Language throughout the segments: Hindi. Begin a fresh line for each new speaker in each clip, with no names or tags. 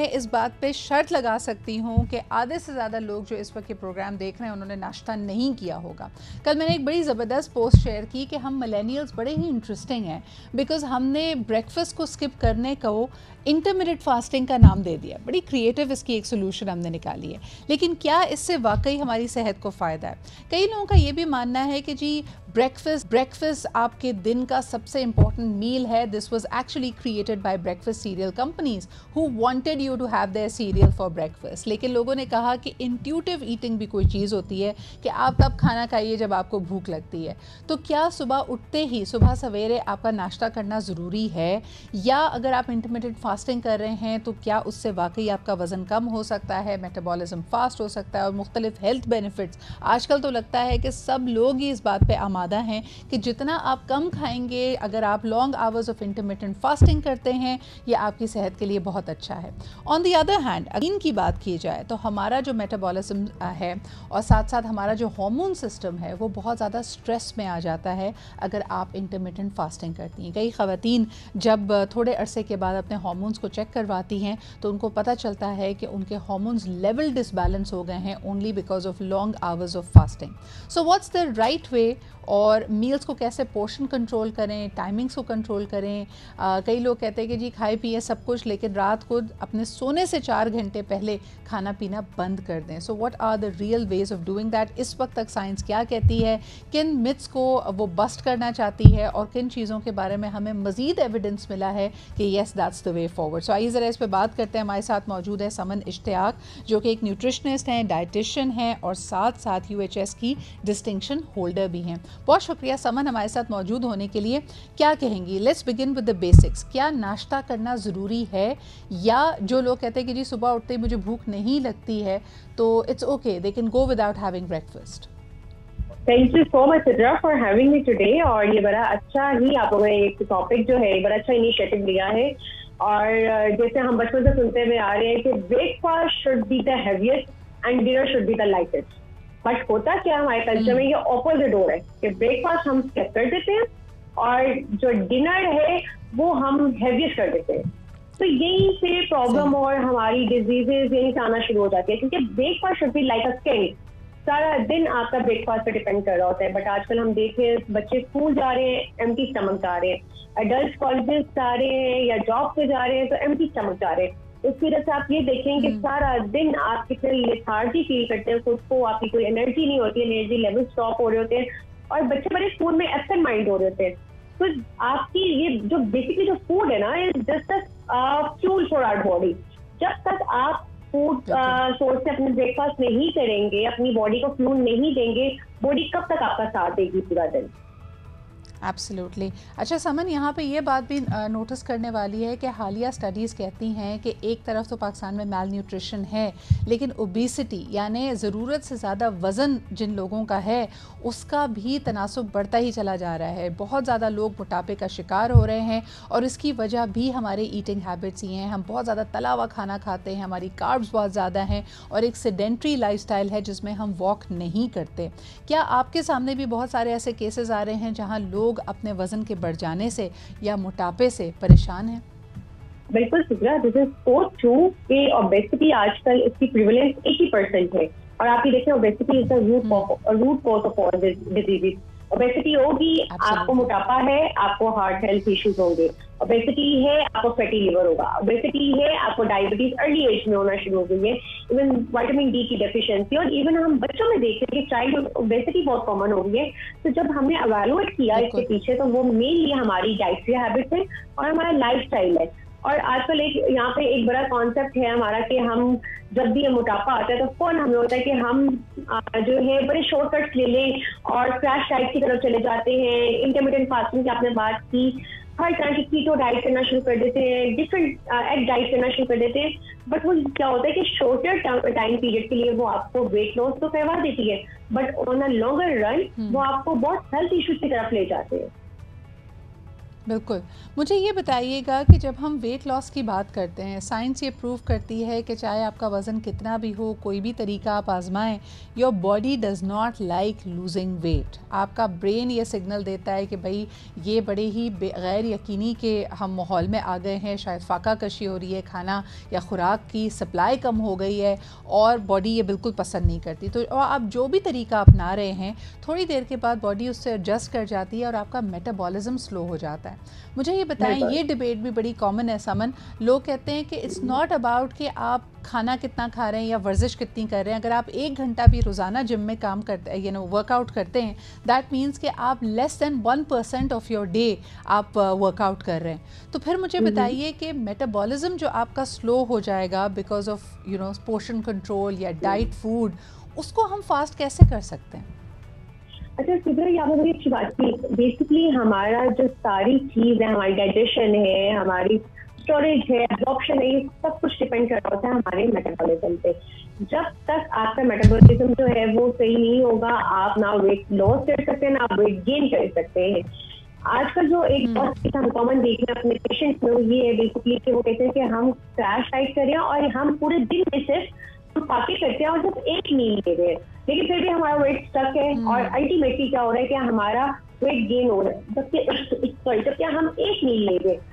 मैं इस बात पे शर्त लगा सकती हूँ कि आधे से ज़्यादा लोग जो इस वक्त ये प्रोग्राम देख रहे हैं उन्होंने नाश्ता नहीं किया होगा। कल मैंने एक बड़ी ज़बरदस्त पोस्ट शेयर की कि हम मिलेनियल्स बड़े ही इंटरेस्टिंग हैं बिकॉज़ हमने ब्रेकफास्ट को स्किप करने को इंटरमिटेंट फास्टिंग का नाम दे दिया। बड़ी क्रिएटिव इसकी एक सोल्यूशन हमने निकाली है, लेकिन क्या इससे वाकई हमारी सेहत को फ़ायदा है? कई लोगों का ये भी मानना है कि जी ब्रेकफास्ट आपके दिन का सबसे इंपॉर्टेंट मील है। This was actually created by breakfast cereal companies who wanted you to have their cereal for breakfast. लेकिन लोगों ने कहा कि इंट्यूटिव ईटिंग भी कोई चीज़ होती है कि आप तब खाना खाइए जब आपको भूख लगती है। तो क्या सुबह उठते ही सुबह सवेरे आपका नाश्ता करना ज़रूरी है, या अगर आप इंटरमिटेंट फास्टिंग कर रहे हैं तो क्या उससे वाकई आपका वज़न कम हो सकता है, मेटाबॉलिज्म फास्ट हो सकता है और मुख्तलिफ हेल्थ बेनिफिट्स। आजकल तो लगता है कि सब लोग ही इस बात पे आमादा हैं कि जितना आप कम खाएंगे, अगर आप long hours of intermittent fasting करते हैं, ये आपकी सेहत के लिए बहुत अच्छा है। ऑन द अदर हैंड अगर की बात की जाए तो हमारा जो मेटाबॉलिज्म है और साथ साथ हमारा जो हार्मोन सिस्टम है वो बहुत ज़्यादा स्ट्रेस में आ जाता है अगर आप इंटरमिटेंट फास्टिंग करती हैं। कई ख़वातीन जब थोड़े अरसे के बाद अपने हार्मोन्स को चेक करवाती हैं तो उनको पता चलता है कि उनके हार्मोन्स लेवल डिसबैलेंस हो गए हैं only because of long hours of fasting. So what's the right way, और मील्स को कैसे पोर्शन कंट्रोल करें, टाइमिंग्स को कंट्रोल करें। कई लोग कहते हैं कि जी खाए पिए सब कुछ, लेकिन रात को अपने सोने से 4 घंटे पहले खाना पीना बंद कर दें। So what are the real ways of doing that? इस वक्त तक साइंस क्या कहती है, किन मिथ्स को वो बस्ट करना चाहती है और किन चीज़ों के बारे में हमें मज़ीद एविडेंस मिला है कि yes that's the way forward. So आइए ज़रा इस पर बात करते हैं। हमारे साथ मौजूद है समन इश्तियाक, जो कि एक न्यूट्रिशनिस्ट हैं, डाइटिशियन हैं और साथ साथ UHS की डिस्टिंक्शन होल्डर भी हैं। बहुत शुक्रिया समन हमारे साथ मौजूद होने के लिए। क्या कहेंगी? Let's begin with the basics. क्या नाश्ता करना ज़रूरी है, या जो लोग कहते हैं कि जी सुबह उठते ही मुझे भूख नहीं लगती है तो it's okay, they can go without having breakfast?
Thank you so much Sidra for having me today. और ये बड़ा अच्छा ही आप लोगों ने एक टॉपिक जो है बड़ा अच्छा इनिशिएटिव लिया है। और जैसे हम बचपन से सुनते हुए आ रहे हैं कि breakfast should be the heaviest and dinner should be the lightest. But होता क्या हमारे कल्चर में ये ऑपोजिट हो रहा है कि ब्रेकफास्ट हम स्किप कर देते हैं और जो डिनर है वो हम हेवीएस्ट कर देते हैं। तो यहीं से प्रॉब्लम और हमारी डिजीजेस यहीं से आना शुरू हो जाती है, क्योंकि breakfast should be like a skill. सारा दिन आपका ब्रेकफास्ट पे डिपेंड कर रहा होता है। बट आजकल हम देखें बच्चे स्कूल जा रहे हैं, एम्प्टी स्टमक जा रहे हैं, एडल्ट कॉलेजेस जा रहे हैं या जॉब पे जा रहे हैं तो एम्प्टी स्टमक जा रहे हैं। उसकी वजह से आप ये देखें कि सारा दिन आप कितने लेथार्जी फील करते हैं, खुद को आपकी कोई एनर्जी नहीं होती है, एनर्जी लेवल स्टॉप हो रहे होते हैं और बच्चे बड़े स्कूल में एब्सेंट माइंड हो रहे होते हैं। तो आपकी ये जो बेसिकली जो फूड है ना, is just fuel for our body. जब तक आप फूड सोर्स से अपने ब्रेकफास्ट नहीं करेंगे, अपनी बॉडी को फ्यूल नहीं देंगे, बॉडी कब तक आपका साथ देगी पूरा दिन?
एब्सोल्युटली। अच्छा समन, यहाँ पे ये बात भी नोटिस करने वाली है कि हालिया स्टडीज़ कहती हैं कि एक तरफ तो पाकिस्तान में मैल न्यूट्रिशन है, लेकिन ओबेसिटी यानी ज़रूरत से ज़्यादा वज़न जिन लोगों का है उसका भी तनासुब बढ़ता ही चला जा रहा है। बहुत ज़्यादा लोग मोटापे का शिकार हो रहे हैं और इसकी वजह भी हमारे ईटिंग हैबिट्स ही हैं। हम बहुत ज़्यादा तला हुआ खाना खाते हैं, हमारी कार्ब्स बहुत ज़्यादा हैं और एक सेडेंट्री लाइफस्टाइल है जिसमें हम वॉक नहीं करते। क्या आपके सामने भी बहुत सारे ऐसे केसेस आ रहे हैं जहाँ लोग अपने वजन के बढ़ जाने से या मोटापे से परेशान हैं?
बिल्कुल Sidra, this is so true कि ओबेसिटी आजकल इसकी प्रिवेलेंस 80% है। और आप ये देखें, obesity is the root cause of all diseases. Obesity होगी, आपको मोटापा है, आपको हार्ट हेल्थ इश्यूज होंगे। ओबेसिटी है, आपको फैटी लिवर होगा। ओबेसिटी है, आपको डायबिटीज अर्ली एज में होना शुरू हो गई है। इवन विटामिन डी की डेफिशिएंसी, और इवन हम बच्चों में देख रहे हैं कि चाइल्ड ओबेसिटी बहुत कॉमन हो गई है। तो जब हमने एवेलुएट किया इसके पीछे, तो वो मेनली हमारी डाइटरी हैबिट्स है और हमारा लाइफस्टाइल है। और आजकल एक यहाँ पे एक बड़ा कॉन्सेप्ट है हमारा कि हम जब भी मोटापा आता है तो फौरन हमें होता है कि हम जो है बड़े शॉर्टकट्स ले लें और क्रैश डाइट की तरफ चले जाते हैं। इंटरमिटेंट फास्टिंग की आपने बात की, हर तरह की कीटो डाइट करना शुरू कर देते हैं, डिफरेंट एग डाइट करना शुरू कर देते हैं। बट वो क्या होता है कि शॉर्टर टाइम पीरियड के लिए वो आपको वेट लॉस तो करवा देती है, but on a longer run वो आपको बहुत हेल्थ इश्यूज की तरफ ले जाते हैं।
बिल्कुल। मुझे ये बताइएगा कि जब हम वेट लॉस की बात करते हैं, साइंस ये प्रूव करती है कि चाहे आपका वज़न कितना भी हो, कोई भी तरीका आप आज़माएँ, your body does not like losing weight. आपका ब्रेन ये सिग्नल देता है कि भई ये बड़े ही गैर यकीनी के हम माहौल में आ गए हैं, शायद फाका कशी हो रही है, खाना या खुराक की सप्लाई कम हो गई है और बॉडी ये बिल्कुल पसंद नहीं करती। तो आप जो भी तरीका अपना रहे हैं, थोड़ी देर के बाद बॉडी उससे एडजस्ट कर जाती है और आपका मेटाबॉलिज़्म स्लो हो जाता है। मुझे ये बताएं, ये डिबेट भी बड़ी कॉमन है समन, लोग कहते हैं कि इट्स नॉट अबाउट कि आप खाना कितना खा रहे हैं या वर्जिश कितनी कर रहे हैं। अगर आप 1 घंटा भी रोज़ाना जिम में काम करते हैं, वर्कआउट करते हैं, दैट मीन्स कि आप less than 1% of your day आप वर्कआउट कर रहे हैं। तो फिर मुझे बताइए कि मेटाबॉलिज्म जो आपका स्लो हो जाएगा बिकॉज ऑफ पोर्शन कंट्रोल या डाइट फूड, उसको हम फास्ट कैसे कर सकते हैं?
अच्छा सुधर, यहाँ पर बड़ी अच्छी बात की। बेसिकली हमारा जो सारी चीज है, हमारी डाइजेशन है, हमारी स्टोरेज है, एब्जॉर्प्शन है, ये सब कुछ डिपेंड कर रहा होता है हमारे मेटाबॉलिज्म पे। जब तक आपका मेटाबॉलिज्म जो है वो सही नहीं होगा, आप ना वेट लॉस कर सकते हैं ना वेट गेन कर सकते हैं। आजकल जो एक बहुत हम कॉमन देख रहे हैं अपने पेशेंट्स में, ये है बेसिकली कि वो कहते हैं कि हम क्रैश डाइट कर रहे हैं और हम पूरे दिन में सिर्फ पार्टी करते हैं और सिर्फ एक मील ले रहे हैं, लेकिन फिर भी हमारा वेट स्टक है और अल्टीमेटली क्या हो रहा है कि हमारा वेट गेन हो रहा है, जबकि हम एक मील ले रहे हैं।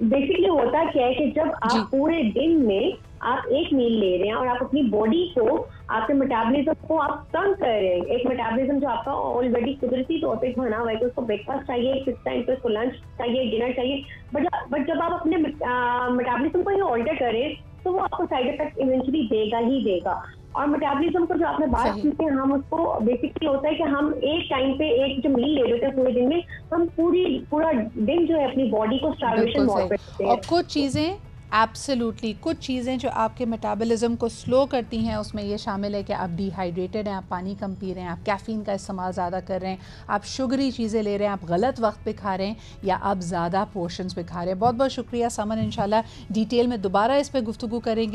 बेसिकली होता क्या है कि जब आप पूरे दिन में आप एक मील ले रहे हैं और आप अपनी बॉडी को, आपके मेटाबॉलिज्म को आप कम कर रहे हैं, एक मेटाबॉलिज्म जो आपका ऑलरेडी कुदरती तौर पे बना हुआ है कि उसको ब्रेकफास्ट चाहिए, किस टाइम पे उसको लंच चाहिए, डिनर चाहिए, बट जब आप अपने मेटाबॉलिज्म को ही ऑल्टर करें तो वो आपको साइड इफेक्ट इवेंचुअली देगा ही देगा। और मेटाबॉलिज्म को जो आपने बात की थी, हम उसको बेसिकली होता है कि हम एक टाइम पे एक जो मील ले लेते हैं पूरे दिन में, हम पूरा दिन जो है अपनी बॉडी को स्टार्वेशन मोड पे रखते हैं।
और कुछ चीज़ें एब्सोल्युटली, कुछ चीज़ें जो आपके मेटाबॉलिज्म को स्लो करती हैं, उसमें ये शामिल है कि आप डिहाइड्रेटेड हैं, आप पानी कम पी रहे हैं, आप कैफ़ीन का इस्तेमाल ज़्यादा कर रहे हैं, आप शुगरी चीज़ें ले रहे हैं, आप गलत वक्त पे खा रहे हैं या आप ज़्यादा पोर्शंस पे खा रहे हैं। बहुत बहुत शुक्रिया समन, इंशाल्लाह डिटेल में दोबारा इस पर गुफ्तगू करेंगे।